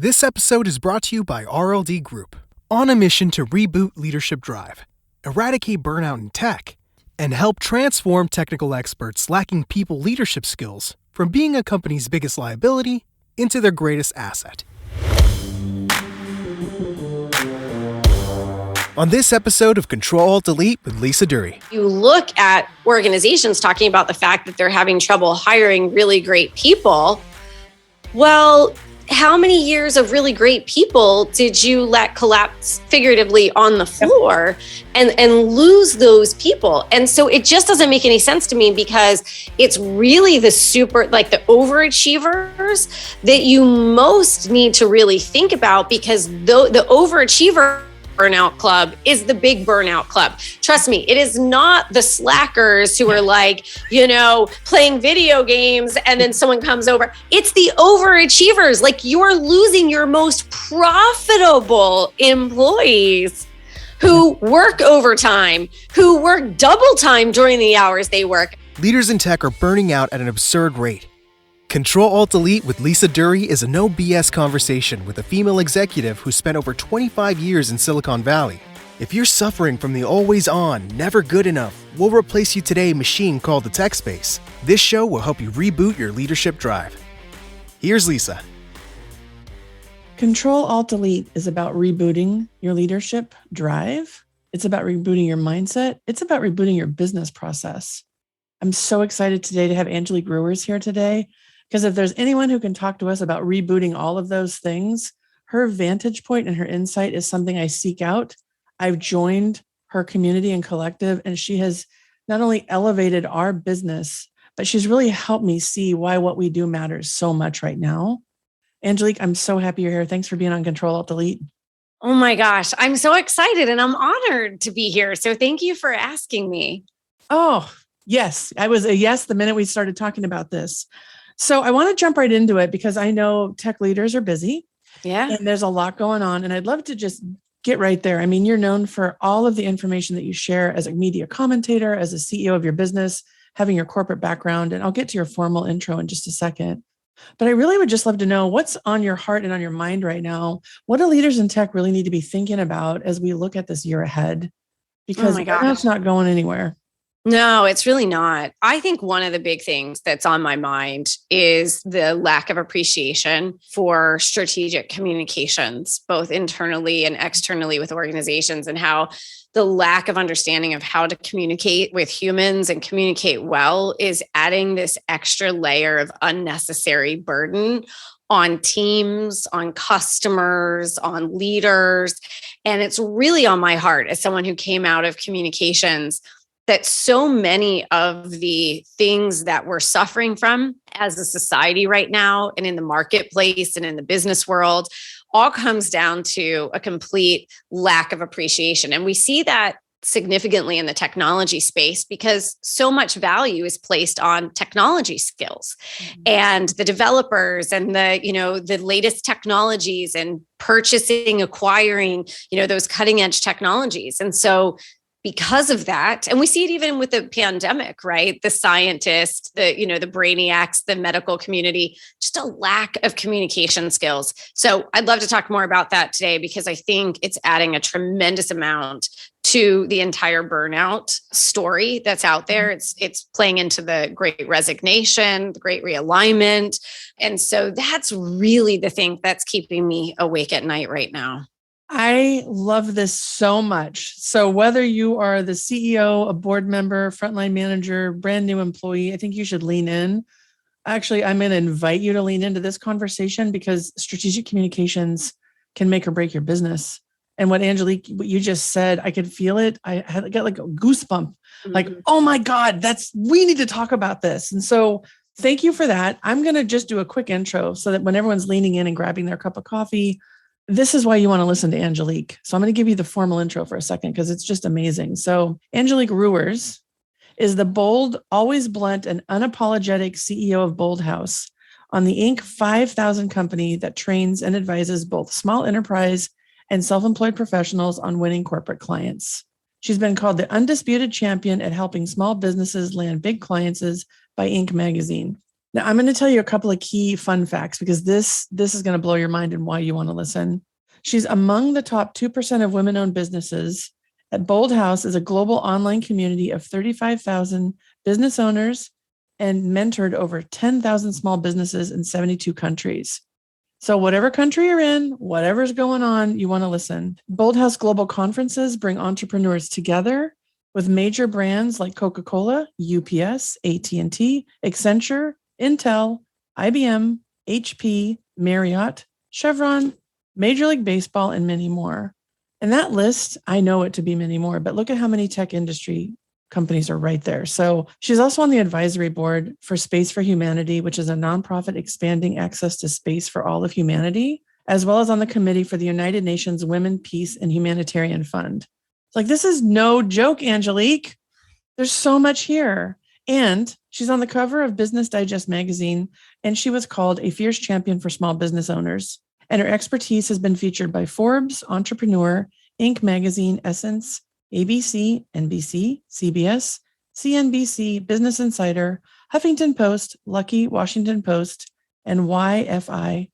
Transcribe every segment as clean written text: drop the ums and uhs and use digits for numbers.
This episode is brought to you by RLD Group, on a mission to reboot leadership drive, eradicate burnout in tech, and help transform technical experts lacking people leadership skills from being a company's biggest liability into their greatest asset. On this episode of CTRL+ALT+DELETE with Lisa Dury. You look at organizations talking about the fact that they're having trouble hiring really great people. Well, how many years of really great people did you let collapse figuratively on the floor and lose those people? And so it just doesn't make any sense to me, because it's really the the overachievers that you most need to really think about, because the overachiever burnout club is the big burnout club. Trust me, it is not the slackers who are playing video games and then someone comes over. It's the overachievers. Like, you're losing your most profitable employees who work overtime, who work double time during the hours they work. Leaders in tech are burning out at an absurd rate. CTRL+ALT+DELETE with Lisa Dury is a no BS conversation with a female executive who spent over 25 years in Silicon Valley. If you're suffering from the always on, never good enough, we'll replace you today machine called the tech space. This show will help you reboot your leadership drive. Here's Lisa. CTRL+ALT+DELETE is about rebooting your leadership drive. It's about rebooting your mindset. It's about rebooting your business process. I'm so excited today to have Angelique Rewers here today, because if there's anyone who can talk to us about rebooting all of those things, her vantage point and her insight is something I seek out. I've joined her community and collective, and she has not only elevated our business, but she's really helped me see why what we do matters so much right now. Angelique, I'm so happy you're here. Thanks for being on CTRL+ALT+DELETE. Oh my gosh, I'm so excited and I'm honored to be here. So thank you for asking me. Oh, yes. I was a yes the minute we started talking about this. So I want to jump right into it, because I know tech leaders are busy. Yeah. And there's a lot going on. And I'd love to just get right there. I mean, you're known for all of the information that you share as a media commentator, as a CEO of your business, having your corporate background. And I'll get to your formal intro in just a second. But I really would just love to know what's on your heart and on your mind right now. What do leaders in tech really need to be thinking about as we look at this year ahead? Because that's not going anywhere. No, it's really not. I think one of the big things that's on my mind is the lack of appreciation for strategic communications, both internally and externally with organizations, and how the lack of understanding of how to communicate with humans and communicate well is adding this extra layer of unnecessary burden on teams, on customers, on leaders. And it's really on my heart as someone who came out of communications, that so many of the things that we're suffering from as a society right now, and in the marketplace and in the business world, all comes down to a complete lack of appreciation. And we see that significantly in the technology space, because so much value is placed on technology skills and the developers and the latest technologies, and purchasing, acquiring, those cutting edge technologies. And so because of that, and we see it even with the pandemic, right? The scientists, the brainiacs, the medical community, just a lack of communication skills. So I'd love to talk more about that today, because I think it's adding a tremendous amount to the entire burnout story that's out there. It's playing into the Great Resignation, the Great Realignment. And so that's really the thing that's keeping me awake at night right now. I love this so much. So whether you are the CEO, a board member, frontline manager, brand new employee, I think you should lean in. Actually, I'm going to invite you to lean into this conversation, because strategic communications can make or break your business. And what you just said, I could feel it. I got like a goosebump, like, oh my God, we need to talk about this. And so thank you for that. I'm going to just do a quick intro so that when everyone's leaning in and grabbing their cup of coffee, this is why you want to listen to Angelique. So I'm going to give you the formal intro for a second, because it's just amazing. So Angelique Rewers is the bold, always blunt, and unapologetic CEO of BoldHaus, on the Inc. 5,000 company that trains and advises both small enterprise and self-employed professionals on winning corporate clients. She's been called the undisputed champion at helping small businesses land big clients by Inc. magazine. Now, I'm going to tell you a couple of key fun facts because this is going to blow your mind and why you want to listen. She's among the top 2% of women-owned businesses. At BoldHaus is a global online community of 35,000 business owners and mentored over 10,000 small businesses in 72 countries. So whatever country you're in, whatever's going on, you want to listen. BoldHaus Global Conferences bring entrepreneurs together with major brands like Coca-Cola, UPS, AT&T, Accenture, Intel, IBM, HP, Marriott, Chevron, Major League Baseball, and many more. And that list, I know it to be many more, but look at how many tech industry companies are right there. So she's also on the advisory board for Space for Humanity, which is a nonprofit expanding access to space for all of humanity, as well as on the committee for the United Nations Women, Peace, and Humanitarian Fund. It's like, this is no joke, Angelique. There's so much here. And she's on the cover of Business Digest magazine, and she was called a fierce champion for small business owners. And her expertise has been featured by Forbes, Entrepreneur, Inc. magazine, Essence, ABC, NBC, CBS, CNBC, Business Insider, Huffington Post, Lucky, Washington Post, and YFI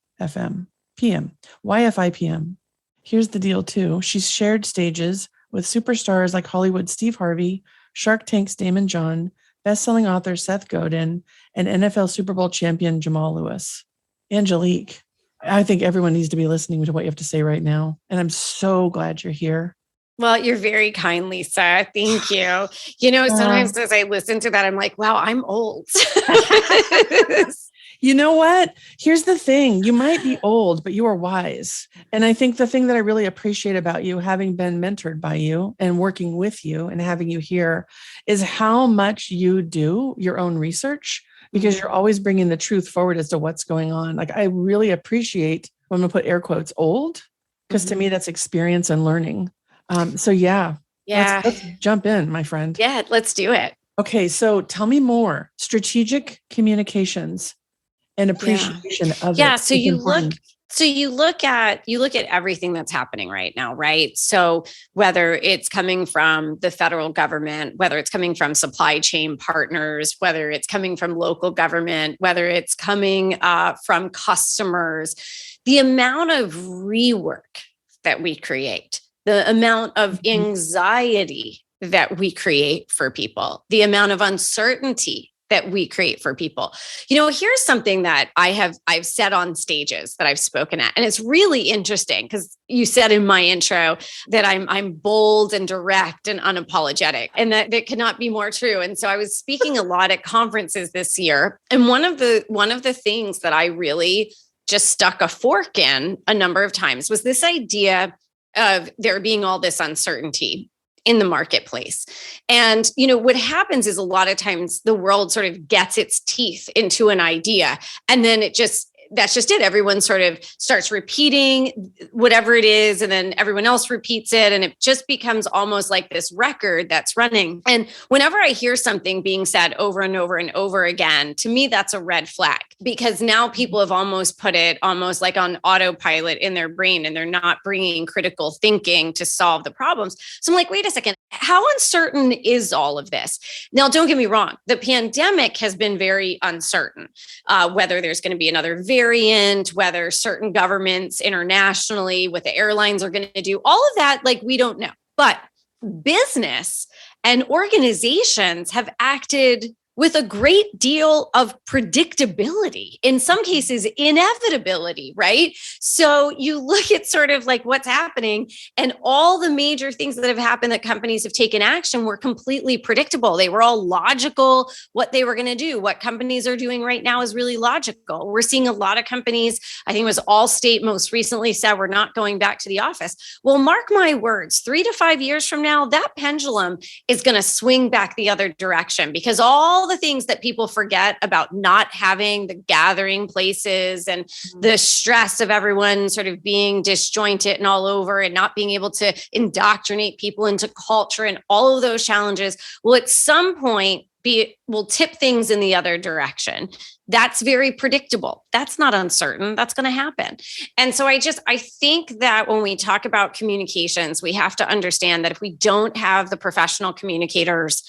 PM. Here's the deal too. She's shared stages with superstars like Hollywood Steve Harvey, Shark Tank's Damon John, best-selling author Seth Godin, and NFL Super Bowl champion Jamal Lewis. Angelique, I think everyone needs to be listening to what you have to say right now. And I'm so glad you're here. Well, you're very kind, Lisa. Thank you. You know, sometimes as I listen to that, I'm like, wow, I'm old. You know what? Here's the thing. You might be old, but you are wise. And I think the thing that I really appreciate about you, having been mentored by you and working with you and having you here, is how much you do your own research, because you're always bringing the truth forward as to what's going on. Like, I really appreciate, I'm going to put air quotes, old, because to me, that's experience and learning. So let's jump in, my friend. Yeah, let's do it. Okay. So tell me more. Strategic communications and appreciation of it. Yeah. So you look at everything that's happening right now, right? So whether it's coming from the federal government, whether it's coming from supply chain partners, whether it's coming from local government, whether it's coming from customers, the amount of rework that we create, the amount of anxiety that we create for people, the amount of uncertainty that we create for people. You know, here's something that I've said on stages that I've spoken at, and it's really interesting because you said in my intro that I'm bold and direct and unapologetic, and that cannot be more true. And so I was speaking a lot at conferences this year, and one of the things that I really just stuck a fork in a number of times was this idea of there being all this uncertainty in the marketplace. And, you know, what happens is a lot of times the world sort of gets its teeth into an idea, and then that's just it. Everyone sort of starts repeating whatever it is, and then everyone else repeats it. And it just becomes almost like this record that's running. And whenever I hear something being said over and over and over again, to me, that's a red flag, because now people have almost put it almost like on autopilot in their brain, and they're not bringing critical thinking to solve the problems. So I'm like, wait a second, how uncertain is all of this? Now, don't get me wrong. The pandemic has been very uncertain, whether there's going to be another variant, whether certain governments internationally with the airlines are going to do all of that. Like, we don't know, but business and organizations have acted with a great deal of predictability, in some cases, inevitability, right? So you look at sort of like what's happening, and all the major things that have happened that companies have taken action were completely predictable. They were all logical, what they were going to do. What companies are doing right now is really logical. We're seeing a lot of companies, I think it was Allstate most recently, said we're not going back to the office. Well, mark my words, 3 to 5 years from now, that pendulum is going to swing back the other direction, because all the things that people forget about not having the gathering places and the stress of everyone sort of being disjointed and all over and not being able to indoctrinate people into culture and all of those challenges will at some point will tip things in the other direction. That's very predictable. That's not uncertain. That's going to happen. And so I think that when we talk about communications, we have to understand that if we don't have the professional communicators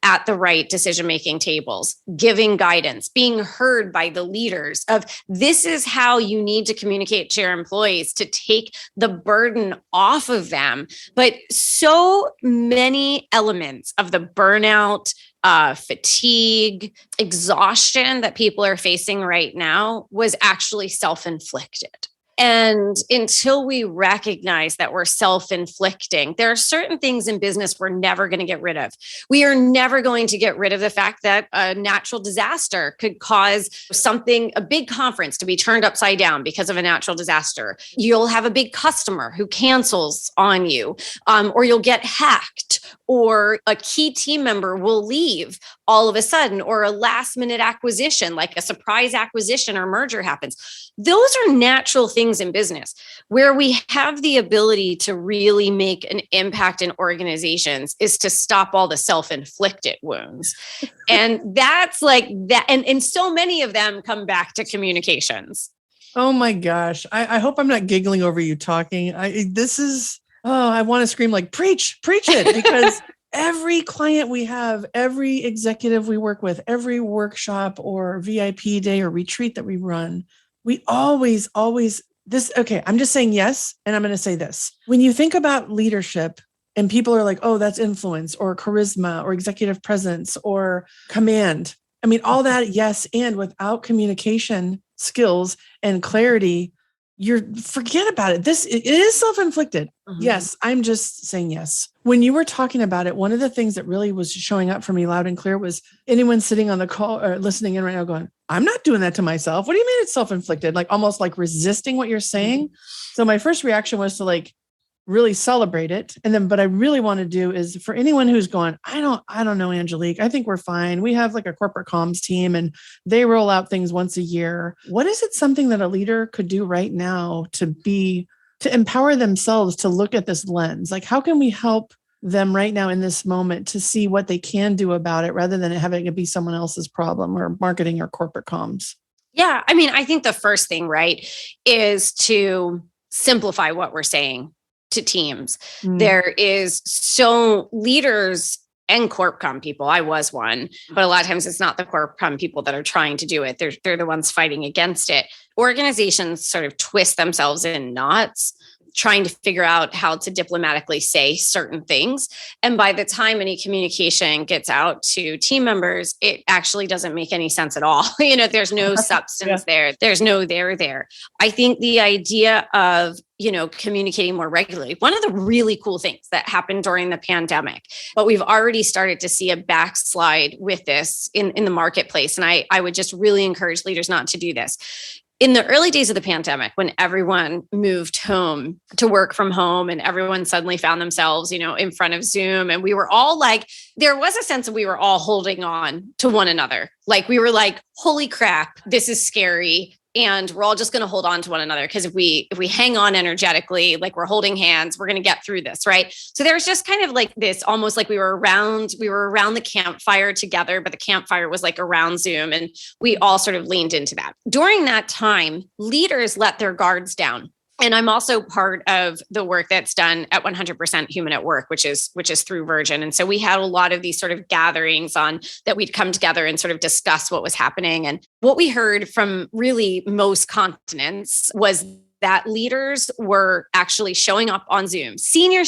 at the right decision-making tables, giving guidance, being heard by the leaders of this is how you need to communicate to your employees to take the burden off of them. But so many elements of the burnout, fatigue, exhaustion that people are facing right now was actually self-inflicted. And until we recognize that we're self-inflicting, there are certain things in business we're never going to get rid of. We are never going to get rid of the fact that a natural disaster could cause a big conference to be turned upside down because of a natural disaster. You'll have a big customer who cancels on you, or you'll get hacked, or a key team member will leave all of a sudden, or a last minute acquisition, like a surprise acquisition or merger happens. Those are natural things in business where we have the ability to really make an impact in organizations is to stop all the self-inflicted wounds. And that's like that. And so many of them come back to communications. Oh my gosh. I hope I'm not giggling over you talking. I want to scream like, preach it, because every client we have, every executive we work with, every workshop or VIP day or retreat that we run, we always I'm just saying yes. And I'm going to say this. When you think about leadership and people are like, oh, that's influence or charisma or executive presence or command. I mean, all that, yes. And without communication skills and clarity, forget about it. It is self-inflicted. Mm-hmm. Yes. I'm just saying yes. When you were talking about it, one of the things that really was showing up for me loud and clear was anyone sitting on the call or listening in right now going, I'm not doing that to myself. What do you mean it's self-inflicted? Like almost like resisting what you're saying. Mm-hmm. So my first reaction was to like really celebrate it. And then, but I really want to do is for anyone who's going, I don't know, Angelique, I think we're fine. We have like a corporate comms team and they roll out things once a year. What is it something that a leader could do right now to empower themselves to look at this lens? Like, how can we help them right now in this moment to see what they can do about it rather than having it be someone else's problem or marketing or corporate comms? Yeah. I mean, I think the first thing, right, is to simplify what we're saying to teams. There is leaders and corp com people. I was one, but a lot of times it's not the corp com people that are trying to do it. They're the ones fighting against it. Organizations sort of twist themselves in knots trying to figure out how to diplomatically say certain things. And by the time any communication gets out to team members, it actually doesn't make any sense at all. There's no substance there. There's no there. I think the idea of communicating more regularly. One of the really cool things that happened during the pandemic, but we've already started to see a backslide with this in the marketplace. And I would just really encourage leaders not to do this. In the early days of the pandemic, when everyone moved home to work from home and everyone suddenly found themselves, in front of Zoom, and we were all like, there was a sense that we were all holding on to one another. Like we were like, holy crap, this is scary. And we're all just going to hold on to one another because if we hang on energetically, like we're holding hands, we're going to get through this, right? So there was just kind of like this, almost like we were around the campfire together, but the campfire was like around Zoom, and we all sort of leaned into that. During that time, leaders let their guards down. And I'm also part of the work that's done at 100% Human at Work, which is through Virgin. And so we had a lot of these sort of gatherings that we'd come together and sort of discuss what was happening. And what we heard from really most continents was that leaders were actually showing up on Zoom, senior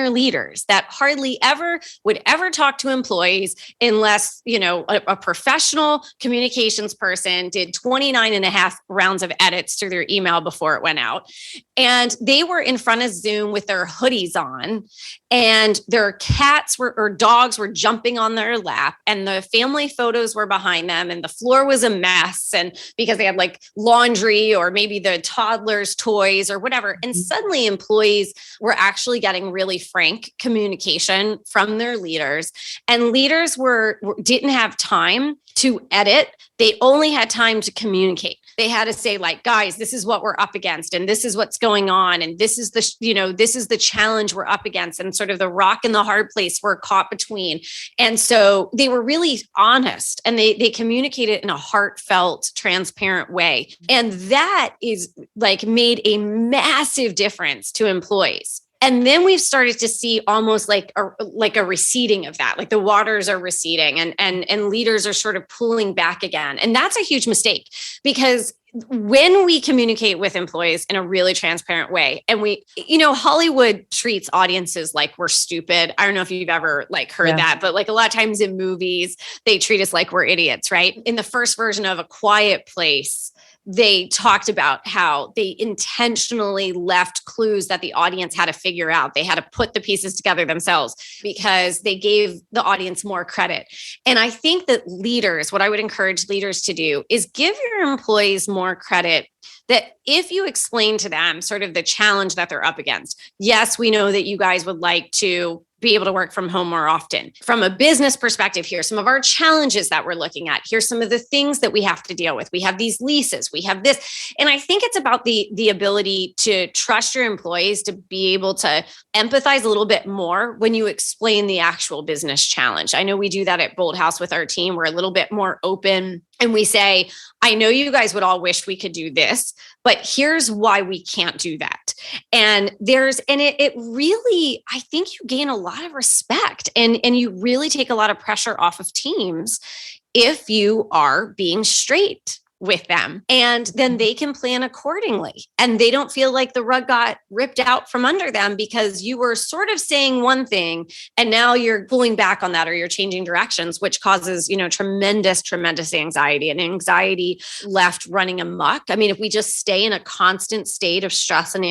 leaders that hardly ever would ever talk to employees unless, a professional communications person did 29 and a half rounds of edits to their email before it went out. And they were in front of Zoom with their hoodies on, and their cats or dogs were jumping on their lap, and the family photos were behind them, and the floor was a mess. And because they had like laundry or maybe the toddler's toys or whatever. And suddenly employees were actually getting really frank communication from their leaders, and leaders didn't have time to edit. They only had time to communicate. They had to say like, guys, this is what we're up against, and this is what's going on. And this is the challenge we're up against, and sort of the rock and the hard place we're caught between. And so they were really honest, and they communicated in a heartfelt, transparent way. And that is like made a massive difference to employees. And then we've started to see almost like a receding of that, like the waters are receding and leaders are sort of pulling back again. And that's a huge mistake, because when we communicate with employees in a really transparent way, and Hollywood treats audiences like we're stupid. I don't know if you've ever heard that, but a lot of times in movies, they treat us like we're idiots, right? In the first version of A Quiet Place, they talked about how they intentionally left clues that the audience had to figure out. They had to put the pieces together themselves because they gave the audience more credit. And I think that what I would encourage leaders to do is give your employees more credit. That if you explain to them sort of the challenge that they're up against, yes, we know that you guys would like to be able to work from home more often. From a business perspective, here's some of our challenges that we're looking at. Here's some of the things that we have to deal with. We have these leases, we have this. And I think it's about the ability to trust your employees to be able to empathize a little bit more when you explain the actual business challenge. I know we do that at BoldHaus with our team. We're a little bit more open and we say, I know you guys would all wish we could do this, but here's why we can't do that. And it really, I think you gain a lot of respect and you really take a lot of pressure off of teams if you are being straight with them, and then they can plan accordingly and they don't feel like the rug got ripped out from under them because you were sort of saying one thing and now you're pulling back on that or you're changing directions, which causes, tremendous anxiety and anxiety left running amok. I mean, if we just stay in a constant state of stress and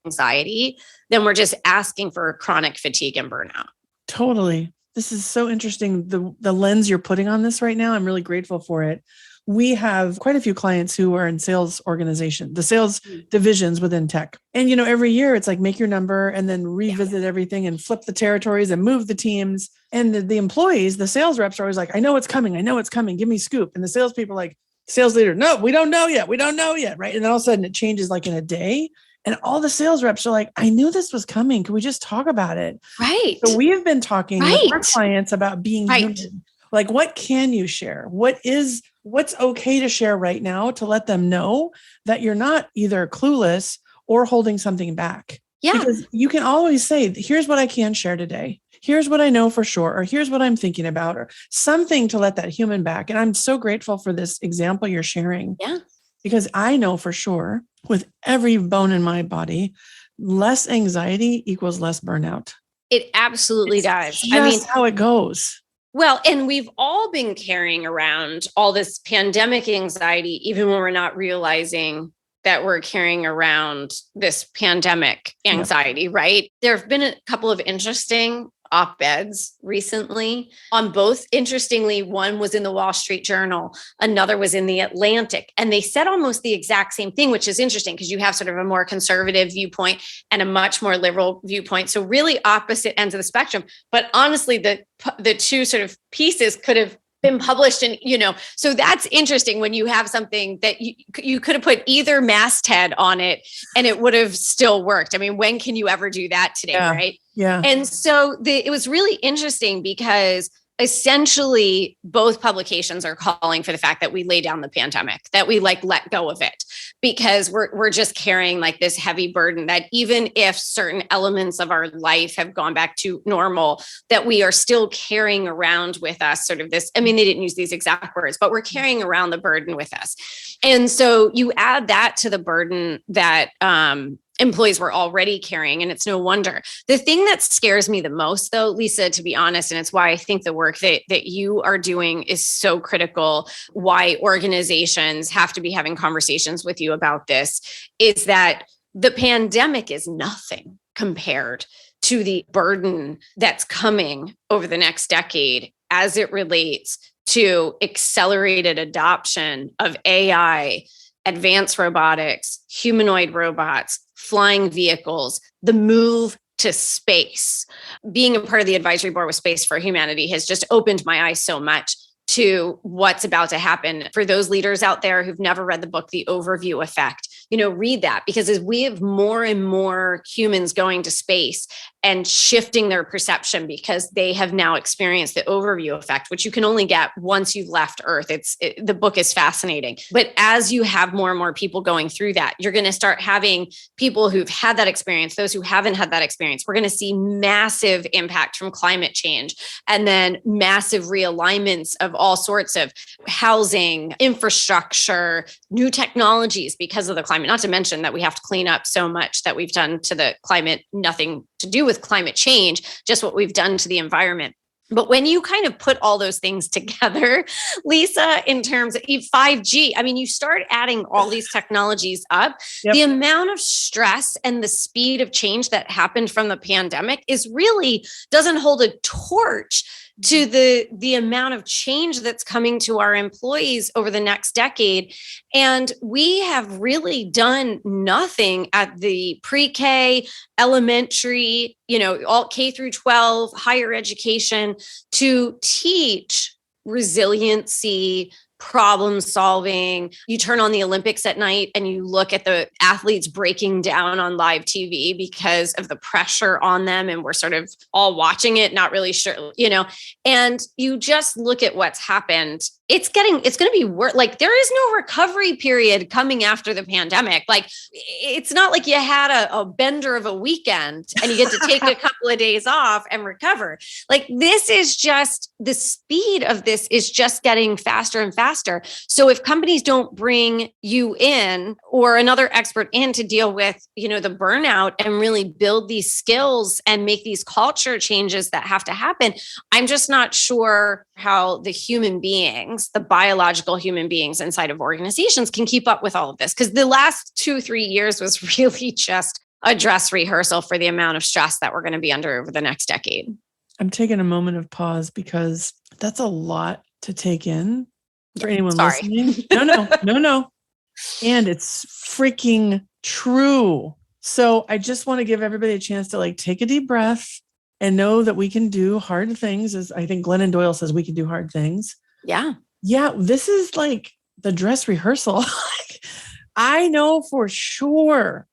anxiety, then we're just asking for chronic fatigue and burnout. Totally. This is so interesting. The lens you're putting on this right now, I'm really grateful for it. We have quite a few clients who are in sales organization, the sales divisions within tech. And, every year it's like, make your number and then revisit everything and flip the territories and move the teams. And the employees, the sales reps are always like, I know it's coming. Give me scoop. And the salespeople are like, sales leader, no, we don't know yet. Right. And then all of a sudden it changes like in a day. And all the sales reps are like, I knew this was coming. Can we just talk about it? Right. So we have been talking with our clients about being human. Like, what can you share? What's okay to share right now to let them know that you're not either clueless or holding something back. Yeah. Because you can always say, here's what I can share today. Here's what I know for sure, or here's what I'm thinking about, or something to let that human back. And I'm so grateful for this example you're sharing. Yeah. Because I know for sure with every bone in my body, less anxiety equals less burnout. It absolutely does. That's how it goes. Well, and we've all been carrying around all this pandemic anxiety, even when we're not realizing that we're carrying around this pandemic anxiety, right? There have been a couple of interesting op-eds recently on both. Interestingly, one was in the Wall Street Journal, another was in the Atlantic, and they said almost the exact same thing, which is interesting because you have sort of a more conservative viewpoint and a much more liberal viewpoint. So really opposite ends of the spectrum. But honestly, the two sort of pieces could have been published and, so that's interesting when you have something that you could have put either masthead on it and it would have still worked. I mean, when can you ever do that today? Yeah. Right. Yeah. And so it was really interesting because essentially both publications are calling for the fact that we lay down the pandemic, that we let go of it, because we're just carrying like this heavy burden that even if certain elements of our life have gone back to normal, that we are still carrying around with us sort of this, I mean, they didn't use these exact words, but we're carrying around the burden with us. And so you add that to the burden that, employees were already carrying, and it's no wonder. The thing that scares me the most, though, Lisa, to be honest, and it's why I think the work that you are doing is so critical, why organizations have to be having conversations with you about this, is that the pandemic is nothing compared to the burden that's coming over the next decade as it relates to accelerated adoption of AI, advanced robotics, humanoid robots, flying vehicles, the move to space. Being a part of the advisory board with Space for Humanity has just opened my eyes so much to what's about to happen. For those leaders out there who've never read the book, The Overview Effect, read that, because as we have more and more humans going to space and shifting their perception because they have now experienced the overview effect, which you can only get once you've left Earth. The book is fascinating. But as you have more and more people going through that, you're going to start having people who've had that experience, those who haven't had that experience. We're going to see massive impact from climate change, and then massive realignments of all sorts of housing, infrastructure, new technologies because of the climate, not to mention that we have to clean up so much that we've done to the climate, nothing to do with climate change, just what we've done to the environment. But when you kind of put all those things together, Lisa, in terms of 5G, I mean, you start adding all these technologies up, the amount of stress and the speed of change that happened from the pandemic doesn't hold a torch to the amount of change that's coming to our employees over the next decade. And we have really done nothing at the pre-K, elementary, all K through 12, higher education to teach resiliency, problem solving. You turn on the Olympics at night and you look at the athletes breaking down on live TV because of the pressure on them. And we're sort of all watching it, not really sure, and you just look at what's happened. It's going to be worse. Like, there is no recovery period coming after the pandemic. Like, it's not like you had a bender of a weekend and you get to take a couple of days off and recover. Like, this is just, the speed of this is just getting faster and faster. So if companies don't bring you in or another expert in to deal with, the burnout and really build these skills and make these culture changes that have to happen, I'm just not sure how the human beings, the biological human beings inside of organizations, can keep up with all of this. Because the last 2-3 years was really just a dress rehearsal for the amount of stress that we're going to be under over the next decade. I'm taking a moment of pause because that's a lot to take in for anyone listening. No. And it's freaking true. So I just want to give everybody a chance to take a deep breath and know that we can do hard things. As I think Glennon Doyle says, we can do hard things. Yeah. Yeah. This is like the dress rehearsal. I know for sure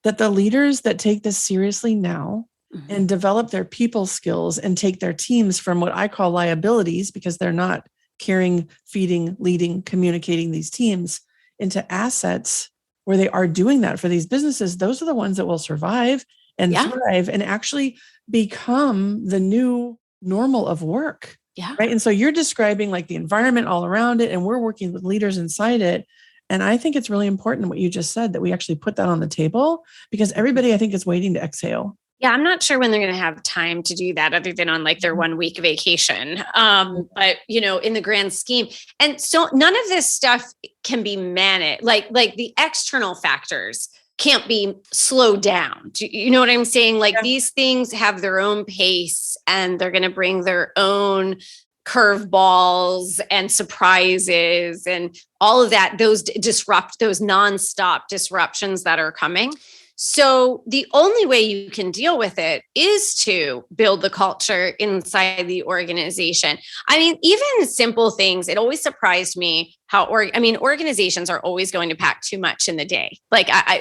that the leaders that take this seriously now and develop their people skills and take their teams from what I call liabilities, because they're not caring, feeding, leading, communicating these teams, into assets where they are doing that for these businesses, those are the ones that will survive and thrive and actually become the new normal of work. Yeah. Right. And so you're describing the environment all around it, and we're working with leaders inside it. And I think it's really important what you just said, that we actually put that on the table, because everybody, I think, is waiting to exhale. Yeah, I'm not sure when they're going to have time to do that other than on their 1 week vacation. But, in the grand scheme. And so none of this stuff can be managed, like the external factors can't be slowed down. Do you know what I'm saying? These things have their own pace, and they're going to bring their own curveballs and surprises and all of that, those nonstop disruptions that are coming. So the only way you can deal with it is to build the culture inside the organization. I mean, even simple things, it always surprised me how, organizations are always going to pack too much in the day.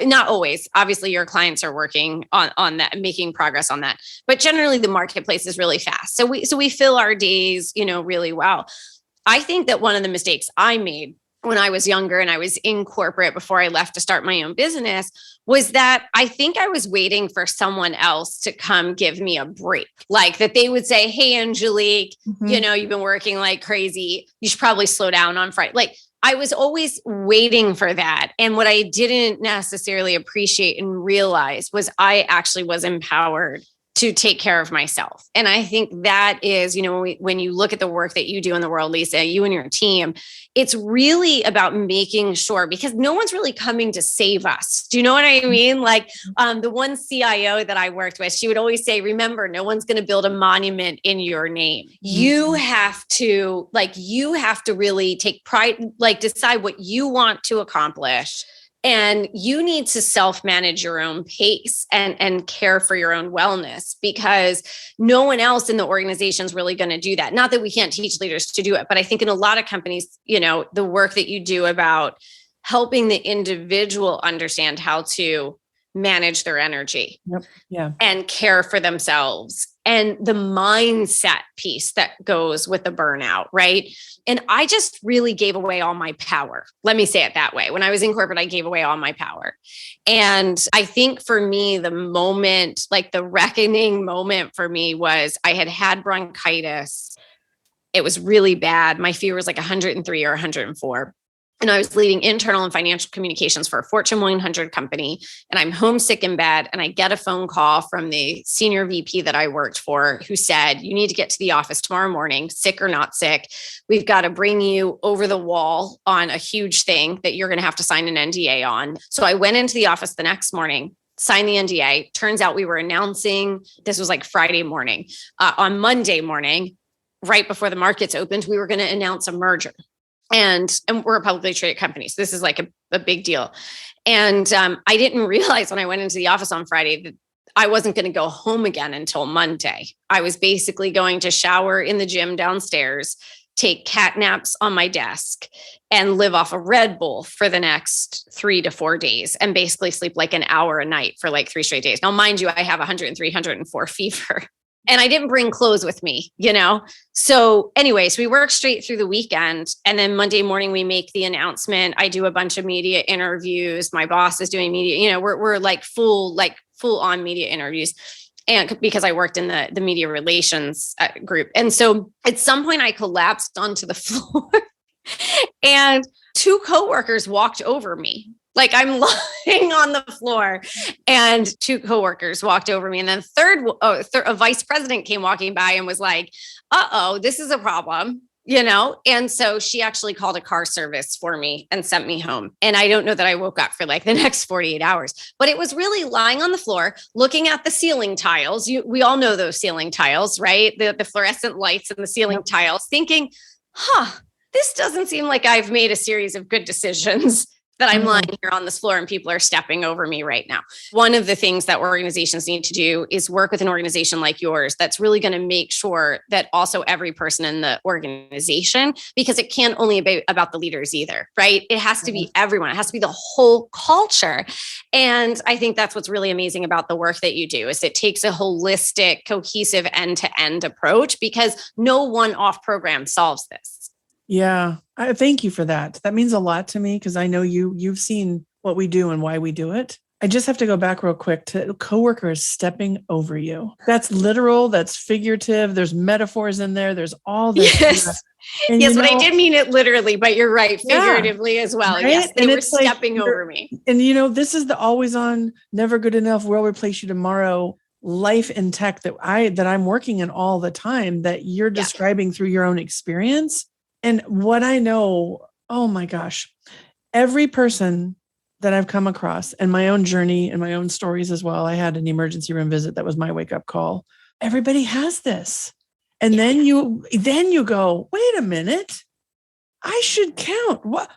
Not always, obviously your clients are working on that, making progress on that, but generally the marketplace is really fast. So we fill our days, really well. I think that one of the mistakes I made when I was younger and I was in corporate before I left to start my own business was that I think I was waiting for someone else to come give me a break. That they would say, hey, Angelique, you've been working like crazy. You should probably slow down on Friday. I was always waiting for that. And what I didn't necessarily appreciate and realize was I actually was empowered to take care of myself. And I think that is, when you look at the work that you do in the world, Lisa, you and your team, it's really about making sure, because no one's really coming to save us. Do you know what I mean? The one CIO that I worked with, she would always say, remember, no one's going to build a monument in your name. You have to really take pride, decide what you want to accomplish. And you need to self-manage your own pace and care for your own wellness, because no one else in the organization is really going to do that. Not that we can't teach leaders to do it, but I think in a lot of companies, the work that you do about helping the individual understand how to manage their energy and care for themselves, and the mindset piece that goes with the burnout, right? And I just really gave away all my power. Let me say it that way. When I was in corporate, I gave away all my power. And I think for me, the moment, like the reckoning moment for me was I had bronchitis. It was really bad. My fever was like 103 or 104. And I was leading internal and financial communications for a Fortune 100 company. And I'm homesick in bed. And I get a phone call from the senior VP that I worked for who said, you need to get to the office tomorrow morning, sick or not sick. We've got to bring you over the wall on a huge thing that you're going to have to sign an NDA on. So I went into the office the next morning, signed the NDA. Turns out we were announcing, this was like Friday morning. On Monday morning, right before the markets opened, we were going to announce a merger. And we're a publicly traded company. So this is like a big deal. And I didn't realize when I went into the office on Friday that I wasn't going to go home again until Monday. I was basically going to shower in the gym downstairs, take cat naps on my desk, and live off a Red Bull for the next 3 to 4 days, and basically sleep like an hour a night for like 3 straight days. Now, mind you, I have 103, 104 fever. And I didn't bring clothes with me, you know? So anyways, we work straight through the weekend. And then Monday morning, we make the announcement. I do a bunch of media interviews. My boss is doing media, you know, we're like full on media interviews. And because I worked in the media relations group. And so at some point I collapsed onto the floor and 2 coworkers walked over me. Like I'm lying on the floor and 2 coworkers walked over me. And then a vice president came walking by and was like, this is a problem, you know? And so she actually called a car service for me and sent me home. And I don't know that I woke up for like the next 48 hours, but it was really lying on the floor, looking at the ceiling tiles. We all know those ceiling tiles, right? The fluorescent lights and the ceiling tiles, thinking, this doesn't seem like I've made a series of good decisions, that I'm lying here on this floor and people are stepping over me right now. One of the things that organizations need to do is work with an organization like yours that's really going to make sure that also every person in the organization, because it can't only be about the leaders either, right? It has to be everyone. It has to be the whole culture. And I think that's what's really amazing about the work that you do is it takes a holistic, cohesive end-to-end approach, because no one-off program solves this. Yeah. Thank you for that. That means a lot to me because I know you've seen what we do and why we do it. I just have to go back real quick to coworkers stepping over you. That's literal. That's figurative. There's metaphors in there. There's all this. Yes. Yes, but I did mean it literally, but you're right. Figuratively as well. Right? Yes. They were stepping over me. And you know, this is the always on, never good enough, we'll replace you tomorrow life in tech that I'm working in all the time that you're describing through your own experience. And what I know, oh my gosh, every person that I've come across and my own journey and my own stories as well. I had an emergency room visit. That was my wake up call. Everybody has this. And then you go, wait a minute, I should count. What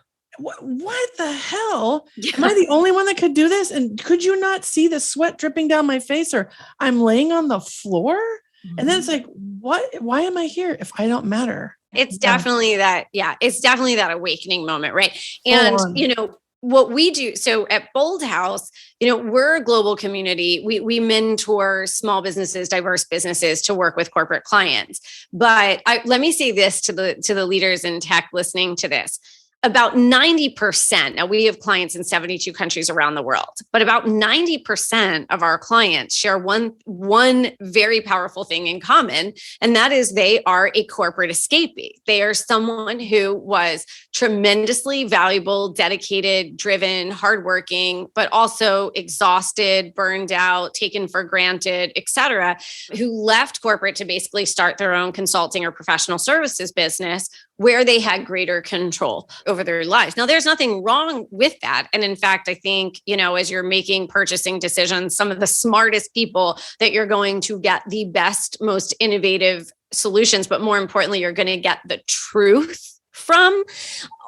the hell? Am I the only one that could do this? And could you not see the sweat dripping down my face, or I'm laying on the floor? Mm-hmm. And then it's like, why am I here if I don't matter? It's definitely that. Yeah. It's definitely that awakening moment. Right. And, you know, what we do. So at BoldHaus, you know, we're a global community. We mentor small businesses, diverse businesses to work with corporate clients. But let me say this to the leaders in tech listening to this. About 90%, now we have clients in 72 countries around the world, but about 90% of our clients share one very powerful thing in common. And that is they are a corporate escapee. They are someone who was tremendously valuable, dedicated, driven, hardworking, but also exhausted, burned out, taken for granted, et cetera, who left corporate to basically start their own consulting or professional services business where they had greater control over their lives. Now, there's nothing wrong with that. And in fact, I think, you know, as you're making purchasing decisions, some of the smartest people that you're going to get the best, most innovative solutions, but more importantly, you're going to get the truth from,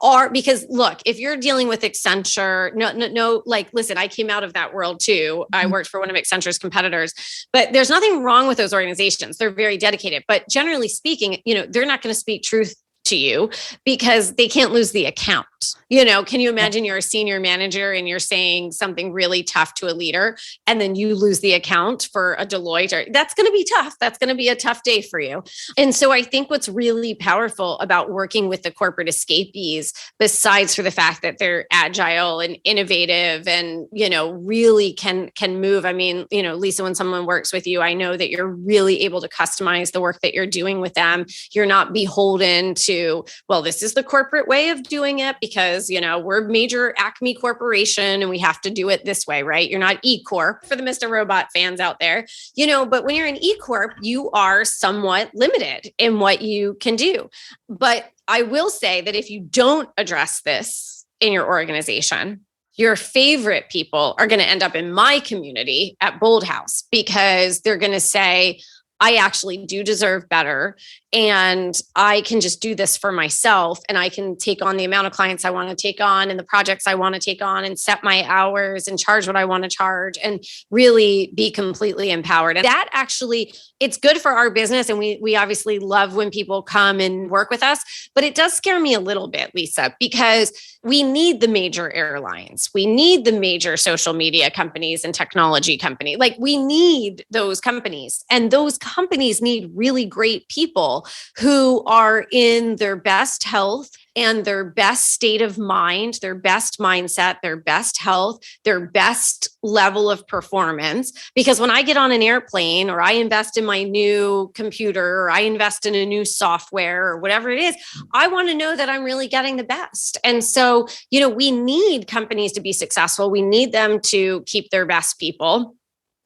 or because look, if you're dealing with Accenture, no, like, listen, I came out of that world too. I worked for one of Accenture's competitors, but there's nothing wrong with those organizations. They're very dedicated, but generally speaking, you know, they're not going to speak truth to you because they can't lose the account. Can you imagine you're a senior manager and you're saying something really tough to a leader and then you lose the account for a Deloitte? That's going to be tough. That's going to be a tough day for you. And so I think what's really powerful about working with the corporate escapees, besides for the fact that they're agile and innovative and, really can move. I mean, Lisa, when someone works with you, I know that you're really able to customize the work that you're doing with them. You're not beholden to, well, this is the corporate way of doing it because, we're major Acme corporation and we have to do it this way, right? You're not E Corp for the Mr. Robot fans out there, but when you're an E Corp, you are somewhat limited in what you can do. But I will say that if you don't address this in your organization, your favorite people are going to end up in my community at BoldHaus because they're going to say, I actually do deserve better. And I can just do this for myself. And I can take on the amount of clients I want to take on and the projects I want to take on and set my hours and charge what I want to charge and really be completely empowered. And that actually, it's good for our business. And we obviously love when people come and work with us, but it does scare me a little bit, Lisa, because we need the major airlines. We need the major social media companies and technology companies. Like we need those companies, and those companies need really great people who are in their best health and their best state of mind, their best mindset, their best health, their best level of performance. Because when I get on an airplane or I invest in my new computer or I invest in a new software or whatever it is, I want to know that I'm really getting the best. And so, we need companies to be successful. We need them to keep their best people.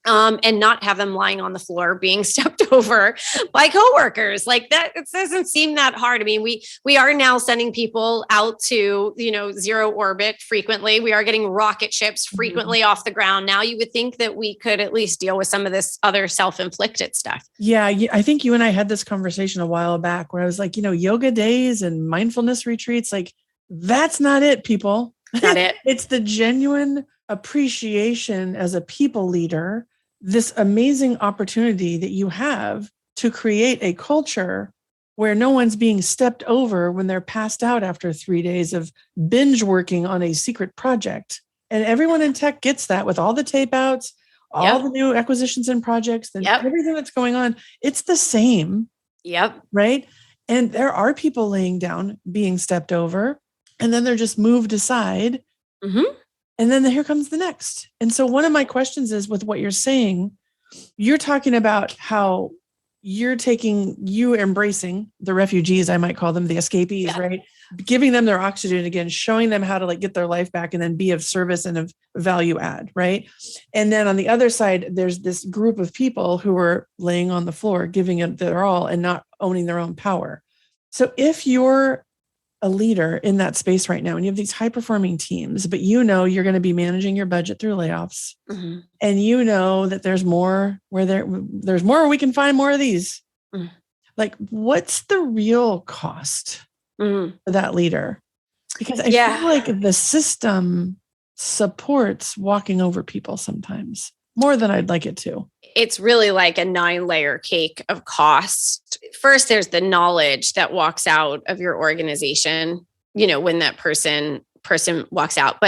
And not have them lying on the floor being stepped over by coworkers. Like that, it doesn't seem that hard. I mean, we are now sending people out to, zero orbit frequently. We are getting rocket ships frequently off the ground. Now you would think that we could at least deal with some of this other self-inflicted stuff. Yeah. I think you and I had this conversation a while back where I was like, yoga days and mindfulness retreats, like that's not it, people. Not it. It's the genuine appreciation as a people leader, this amazing opportunity that you have to create a culture where no one's being stepped over when they're passed out after 3 days of binge working on a secret project. And everyone in tech gets that with all the tape outs, all the new acquisitions and projects, and everything that's going on. It's the same. Yep. Right. And there are people laying down, being stepped over, and then they're just moved aside. Mm-hmm. And then here comes the next. And so one of my questions is, with what you're saying, you're talking about how you're embracing the refugees, I might call them the escapees, right? Giving them their oxygen again, showing them how to get their life back and then be of service and of value add, right? And then on the other side, there's this group of people who are laying on the floor, giving it their all and not owning their own power. So if you're a leader in that space right now, and you have these high performing teams, but you're going to be managing your budget through layoffs, and that there's more there's more where we can find more of these. Like, what's the real cost for that leader? Because I feel like the system supports walking over people sometimes more than I'd like it to. It's really like a 9-layer cake of cost. First, there's the knowledge that walks out of your organization, when that person walks out.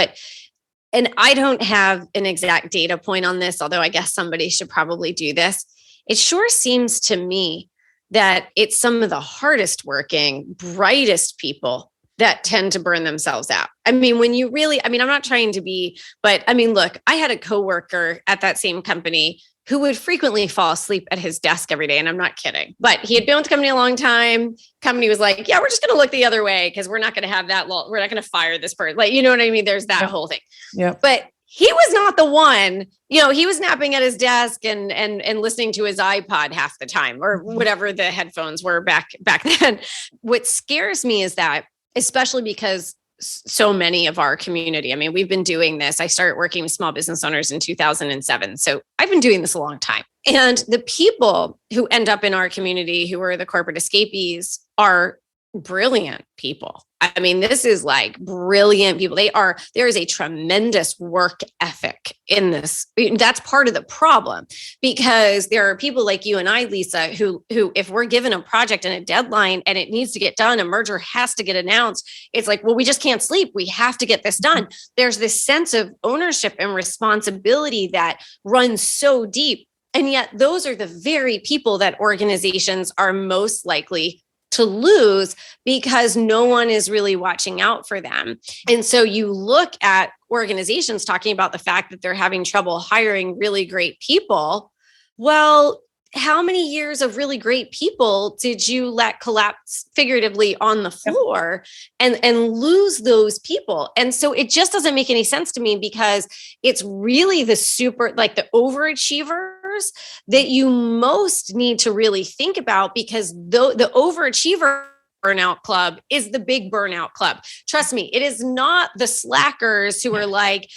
And I don't have an exact data point on this, although I guess somebody should probably do this. It sure seems to me that it's some of the hardest working, brightest people that tend to burn themselves out. I mean, when you really, I'm not trying to be, but look, I had a coworker at that same company who would frequently fall asleep at his desk every day. And I'm not kidding, but he had been with the company a long time. Company was like, yeah, we're just going to look the other way because we're not going to have that. We're not going to fire this person. Like, you know what I mean? There's that whole thing. Yeah. But he was not the one, he was napping at his desk and listening to his iPod half the time or whatever the headphones were back then. What scares me is that, especially because so many of our community, we've been doing this. I started working with small business owners in 2007. So I've been doing this a long time. And the people who end up in our community who are the corporate escapees are brilliant people. I mean, this is like brilliant people. There is a tremendous work ethic in this. That's part of the problem, because there are people like you and I, Lisa, who, if we're given a project and a deadline and it needs to get done, a merger has to get announced. It's like, well, we just can't sleep. We have to get this done. There's this sense of ownership and responsibility that runs so deep. And yet those are the very people that organizations are most likely to lose, because no one is really watching out for them. And so you look at organizations talking about the fact that they're having trouble hiring really great people. Well, how many years of really great people did you let collapse figuratively on the floor and lose those people? And so it just doesn't make any sense to me, because it's really the the overachievers that you most need to really think about, because the overachiever burnout club is the big burnout club. Trust me, it is not the slackers who are like,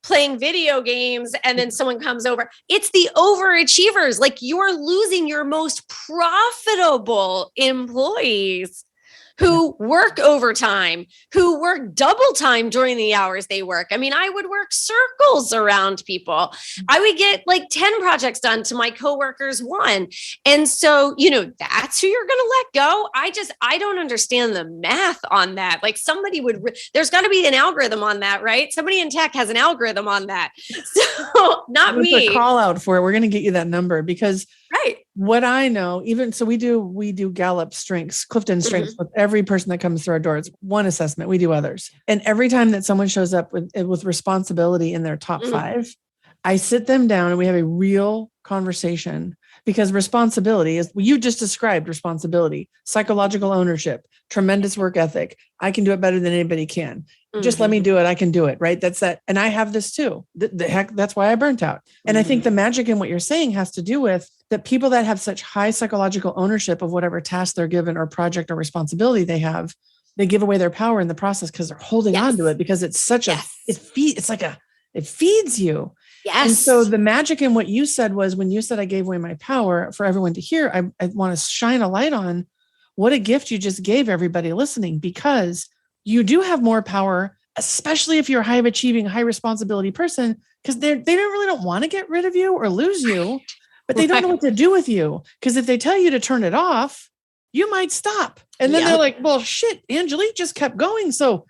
playing video games and then someone comes over. It's the overachievers. Like, you're losing your most profitable employees who work overtime, who work double time during the hours they work. I mean, I would work circles around people. I would get like 10 projects done to my coworkers one. And so, that's who you're going to let go. I don't understand the math on that. Like, there's got to be an algorithm on that, right? Somebody in tech has an algorithm on that. So not me. A call out for it. We're going to get you that number, because right. What I know, even so, we do Gallup strengths, Clifton strengths with every person that comes through our door. It's one assessment. We do others. And every time that someone shows up with responsibility in their top 5, I sit them down and we have a real conversation, because responsibility is, you just described responsibility, psychological ownership, tremendous work ethic. I can do it better than anybody can. Just let me do it. I can do it. Right. That's that. And I have this too. That's why I burnt out. And I think the magic in what you're saying has to do with that people that have such high psychological ownership of whatever task they're given or project or responsibility they have, they give away their power in the process, because they're holding on to it, because it's such it feeds you. Yes. And so the magic in what you said was, when you said I gave away my power for everyone to hear, I want to shine a light on what a gift you just gave everybody listening, because you do have more power, especially if you're a high achieving, high responsibility person, because they don't want to get rid of you or lose you, but they don't know what to do with you. Because if they tell you to turn it off, you might stop. And then they're like, well, shit, Angelique just kept going. So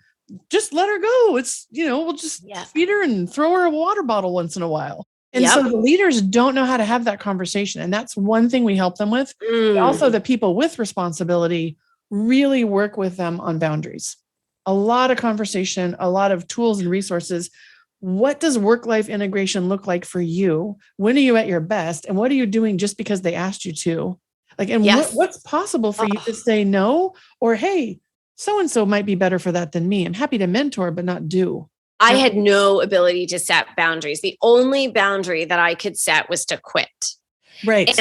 just let her go. It's, we'll just feed her and throw her a water bottle once in a while. And so the leaders don't know how to have that conversation. And that's one thing we help them with. Also, the people with responsibility, really work with them on boundaries. A lot of conversation, a lot of tools and resources. What does work-life integration look like for you? When are you at your best? And what are you doing just because they asked you to? What's possible for you to say no? Or, hey, so-and-so might be better for that than me. I'm happy to mentor, but not do. I had no ability to set boundaries. The only boundary that I could set was to quit. Right.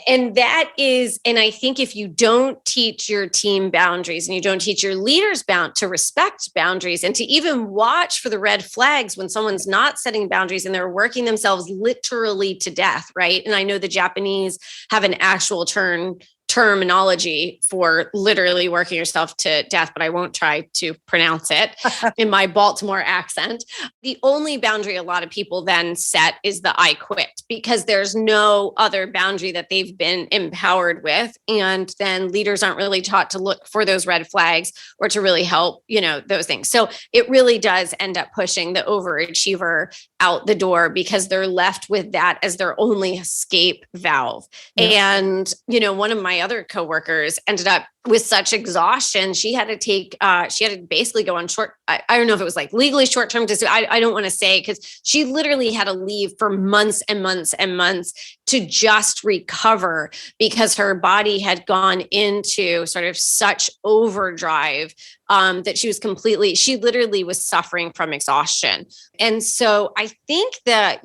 And that is, and I think if you don't teach your team boundaries and you don't teach your leaders to respect boundaries and to even watch for the red flags when someone's not setting boundaries and they're working themselves literally to death, right? And I know the Japanese have an actual terminology for literally working yourself to death, but I won't try to pronounce it in my Baltimore accent. The only boundary a lot of people then set is the I quit, because there's no other boundary that they've been empowered with. And then leaders aren't really taught to look for those red flags or to really help, those things. So it really does end up pushing the overachiever out the door, because they're left with that as their only escape valve. Yeah. And, one of my other coworkers ended up with such exhaustion, she had to basically go on short. I don't know if it was like legally short-term disability. I don't want to say, because she literally had to leave for months and months and months to just recover, because her body had gone into sort of such overdrive that she literally was suffering from exhaustion. And so I I think that,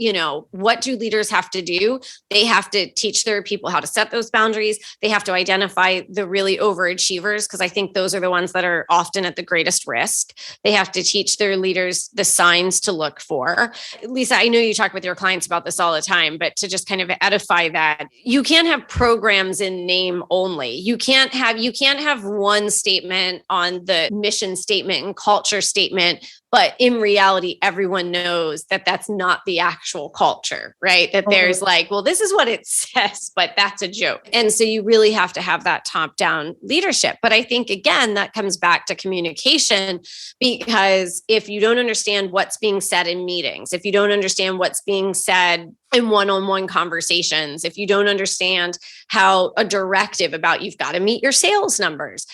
what do leaders have to do? They have to teach their people how to set those boundaries. They have to identify the really overachievers, because I think those are the ones that are often at the greatest risk. They have to teach their leaders the signs to look for. Lisa, I know you talk with your clients about this all the time, but to just kind of edify that, you can't have programs in name only. You can't have one statement on the mission statement and culture statement, but in reality, everyone knows that that's not the actual culture, right? That there's like, well, this is what it says, but that's a joke. And so you really have to have that top-down leadership. But I think, again, that comes back to communication, because if you don't understand what's being said in meetings, if you don't understand what's being said in one-on-one conversations, if you don't understand how a directive about you've got to meet your sales numbers,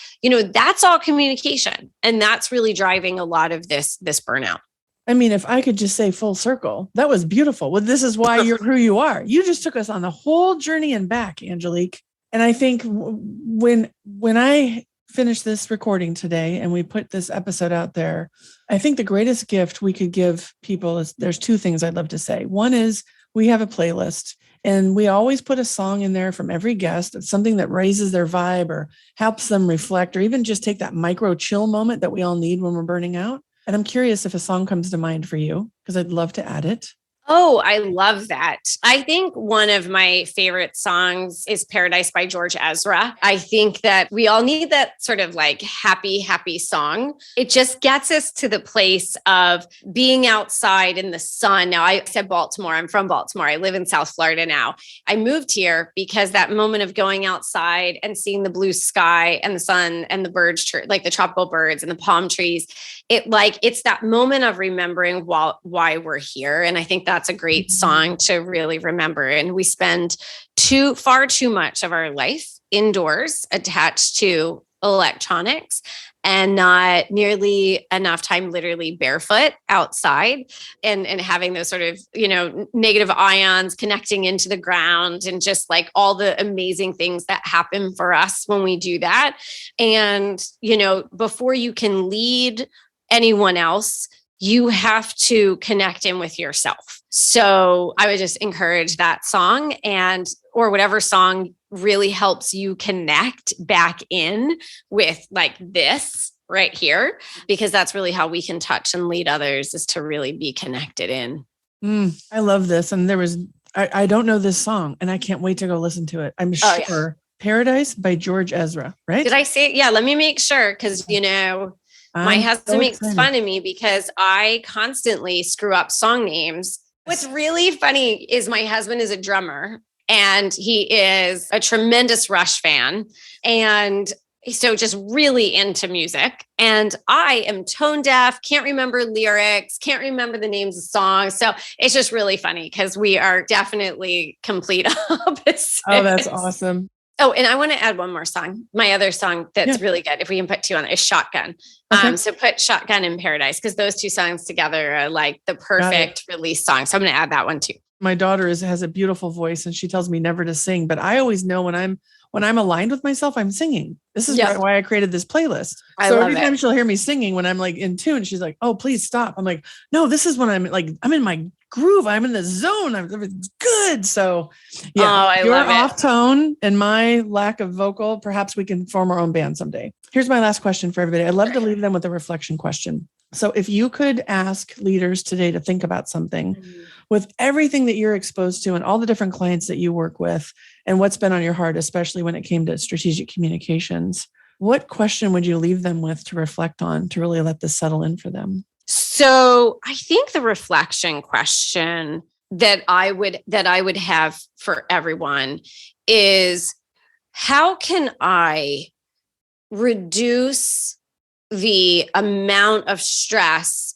that's all communication. And that's really driving a lot of this burnout. I mean, if I could just say full circle, that was beautiful. Well, this is why you're who you are. You just took us on the whole journey and back, Angelique. And I think when I finish this recording today and we put this episode out there, I think the greatest gift we could give people is, there's two things I'd love to say. One is, we have a playlist and we always put a song in there from every guest. It's something that raises their vibe or helps them reflect, or even just take that micro chill moment that we all need when we're burning out. And I'm curious if a song comes to mind for you, because I'd love to add it. Oh, I love that. I think one of my favorite songs is Paradise by George Ezra. I think that we all need that sort of like happy song. It just gets us to the place of being outside in the sun. Now, I said Baltimore. I'm from Baltimore. I live in South Florida now. I moved here because that moment of going outside and seeing the blue sky and the sun and the birds, like the tropical birds and the palm trees, it's that moment of remembering why we're here. And I think that's a great song to really remember. And we spend far too much of our life indoors attached to electronics and not nearly enough time literally barefoot outside and having those sort of, negative ions connecting into the ground and just like all the amazing things that happen for us when we do that. And, before you can lead anyone else, you have to connect in with yourself. So I would just encourage that song or whatever song really helps you connect back in with like this right here, because that's really how we can touch and lead others, is to really be connected in. I love this. And I don't know this song and I can't wait to go listen to it. I'm sure. Yeah. Paradise by George Ezra, right? Did I say it? Yeah, let me make sure. Cause my husband makes fun of me because I constantly screw up song names. What's really funny is my husband is a drummer and he is a tremendous Rush fan. And so just really into music. And I am tone deaf, can't remember lyrics, can't remember the names of songs. So it's just really funny because we are definitely complete opposites. Oh, that's awesome. Oh, and I want to add one more song. My other song that's really good, if we can put two on it, is Shotgun. Okay. So put Shotgun and Paradise, because those two songs together are like the perfect release song. So I'm going to add that one too. My daughter has a beautiful voice and she tells me never to sing, but I always know when I'm aligned with myself, I'm singing. This is why I created this playlist. So every time she'll hear me singing when I'm like in tune, she's like, oh, please stop. I'm like, no, this is when I'm in my groove. I'm in the zone. Everything's good. So you're off tone and my lack of vocal, perhaps we can form our own band someday. Here's my last question for everybody. I'd love to leave them with a reflection question. So if you could ask leaders today to think about something with everything that you're exposed to and all the different clients that you work with and what's been on your heart, especially when it came to strategic communications, what question would you leave them with to reflect on, to really let this settle in for them? So I think the reflection question that I would have for everyone is, how can I reduce the amount of stress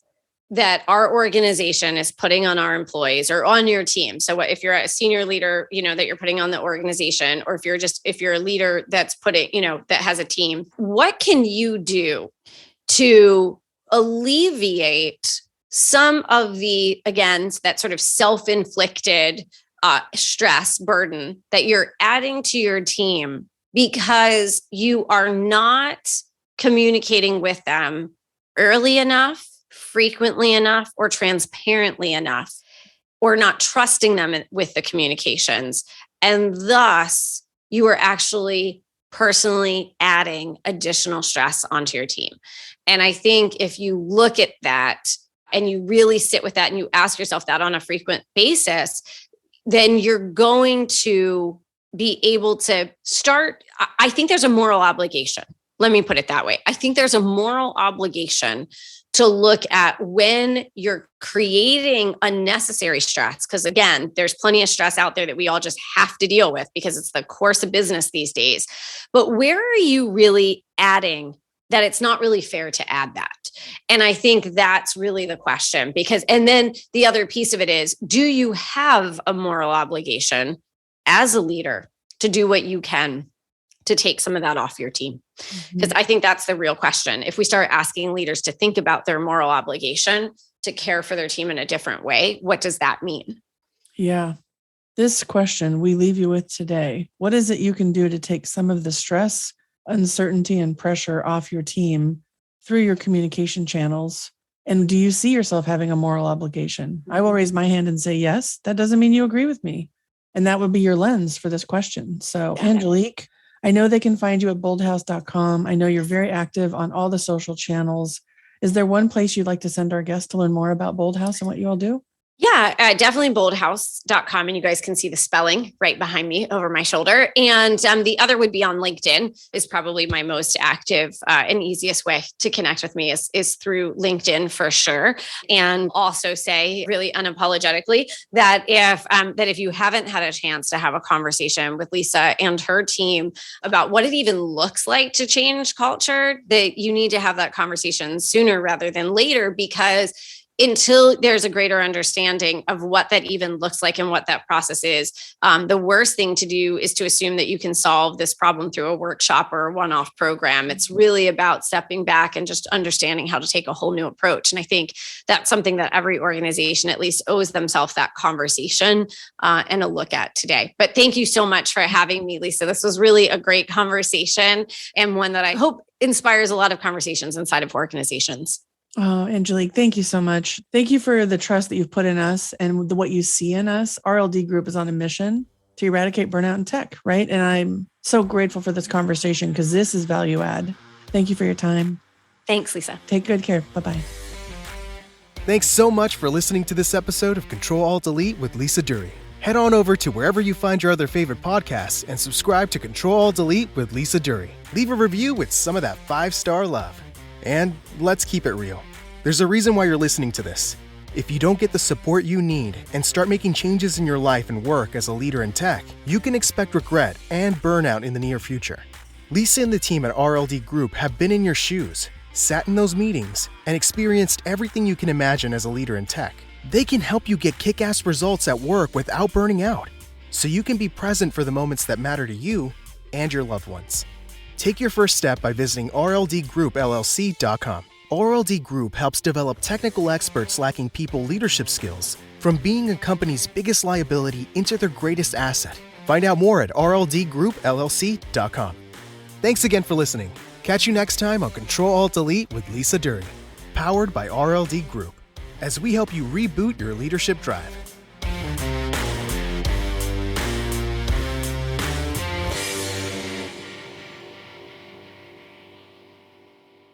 that our organization is putting on our employees or on your team? So if you're a senior leader, that you're putting on the organization, or if you're a leader that's that has a team, what can you do to alleviate some of the, again, that sort of self-inflicted stress burden that you're adding to your team because you are not communicating with them early enough, frequently enough or transparently enough, or not trusting them with the communications. And thus, you are actually personally adding additional stress onto your team. And I think if you look at that and you really sit with that and you ask yourself that on a frequent basis, then you're going to be able to start. I think there's a moral obligation. Let me put it that way. I think there's a moral obligation to look at when you're creating unnecessary stress. Because again, there's plenty of stress out there that we all just have to deal with because it's the course of business these days. But where are you really adding that it's not really fair to add that? And I think that's really the question, because, and then the other piece of it is, do you have a moral obligation as a leader to do what you can to take some of that off your team? Because I think that's the real question. If we start asking leaders to think about their moral obligation to care for their team in a different way, what does that mean? Yeah. This question we leave you with today. What is it you can do to take some of the stress, uncertainty, and pressure off your team through your communication channels? And do you see yourself having a moral obligation? I will raise my hand and say yes. That doesn't mean you agree with me. And that would be your lens for this question. So, Angelique, I know they can find you at boldhaus.com. I know you're very active on all the social channels. Is there one place you'd like to send our guests to learn more about BoldHaus and what you all do? Yeah, definitely boldhaus.com. And you guys can see the spelling right behind me over my shoulder. And the other would be on LinkedIn, is probably my most active and easiest way to connect with me is through LinkedIn for sure. And also say really unapologetically that if you haven't had a chance to have a conversation with Lisa and her team about what it even looks like to change culture, that you need to have that conversation sooner rather than later, because until there's a greater understanding of what that even looks like and what that process is, the worst thing to do is to assume that you can solve this problem through a workshop or a one-off program. It's really about stepping back and just understanding how to take a whole new approach. And I think that's something that every organization at least owes themselves that conversation and a look at today. But thank you so much for having me, Lisa. This was really a great conversation, and one that I hope inspires a lot of conversations inside of organizations. Oh, Angelique, thank you so much. Thank you for the trust that you've put in us and what you see in us. RLD Group is on a mission to eradicate burnout in tech, right? And I'm so grateful for this conversation because this is value add. Thank you for your time. Thanks, Lisa. Take good care. Bye-bye. Thanks so much for listening to this episode of Control-Alt-Delete with Lisa Dury. Head on over to wherever you find your other favorite podcasts and subscribe to Control-Alt-Delete with Lisa Dury. Leave a review with some of that 5-star love. And let's keep it real. There's a reason why you're listening to this. If you don't get the support you need and start making changes in your life and work as a leader in tech, you can expect regret and burnout in the near future. Lisa and the team at RLD Group have been in your shoes, sat in those meetings, and experienced everything you can imagine as a leader in tech. They can help you get kick-ass results at work without burning out, so you can be present for the moments that matter to you and your loved ones. Take your first step by visiting rldgroupllc.com. RLD Group helps develop technical experts lacking people leadership skills from being a company's biggest liability into their greatest asset. Find out more at rldgroupllc.com. Thanks again for listening. Catch you next time on Control-Alt-Delete with Lisa Dury, powered by RLD Group, as we help you reboot your leadership drive.